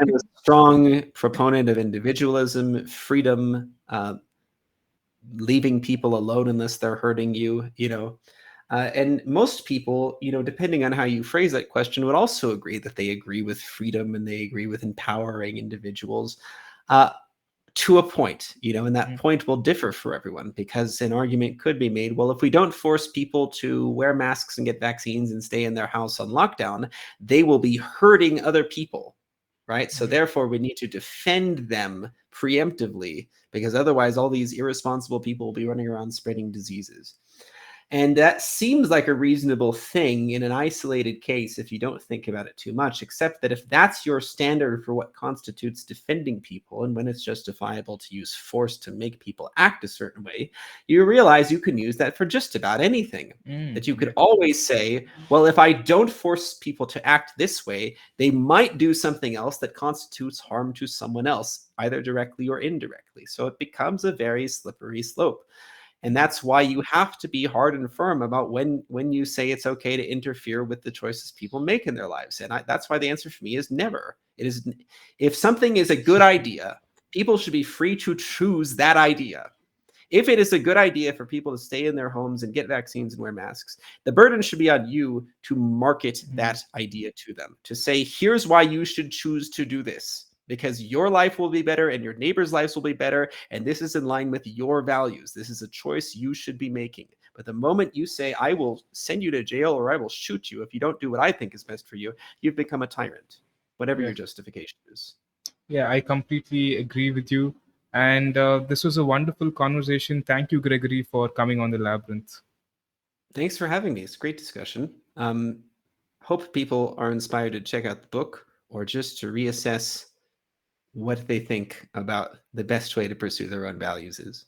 [SPEAKER 2] I'm a strong proponent of individualism, freedom, leaving people alone unless they're hurting you. And most people, depending on how you phrase that question, would also agree that they agree with freedom and they agree with empowering individuals. Uh, to a point, and that
[SPEAKER 1] Mhm.
[SPEAKER 2] point will differ for everyone, because an argument could be made, well, if we don't force people to wear masks and get vaccines and stay in their house on lockdown, they will be hurting other people, right? So therefore, we need to defend them preemptively, because otherwise all these irresponsible people will be running around spreading diseases. And that seems like a reasonable thing in an isolated case if you don't think about it too much, except that if that's your standard for what constitutes defending people and when it's justifiable to use force to make people act a certain way, you realize you can use that for just about anything. That you could always say, well, if I don't force people to act this way, they might do something else that constitutes harm to someone else, either directly or indirectly. So it becomes a very slippery slope. And that's why you have to be hard and firm about when you say it's okay to interfere with the choices people make in their lives. And that's why the answer for me is never. It is, if something is a good idea, people should be free to choose that idea. If it is a good idea for people to stay in their homes and get vaccines and wear masks, the burden should be on you to market that idea to them, to say, here's why you should choose to do this, because your life will be better and your neighbors' lives will be better. And this is in line with your values. This is a choice you should be making. But the moment you say, I will send you to jail or I will shoot you if you don't do what I think is best for you, you've become a tyrant, whatever your justification is.
[SPEAKER 1] Yeah, I completely agree with you. And this was a wonderful conversation. Thank you, Gregory, for coming on the Labyrinth.
[SPEAKER 2] Thanks for having me. It's a great discussion. Hope people are inspired to check out the book or just to reassess what they think about the best way to pursue their own values is.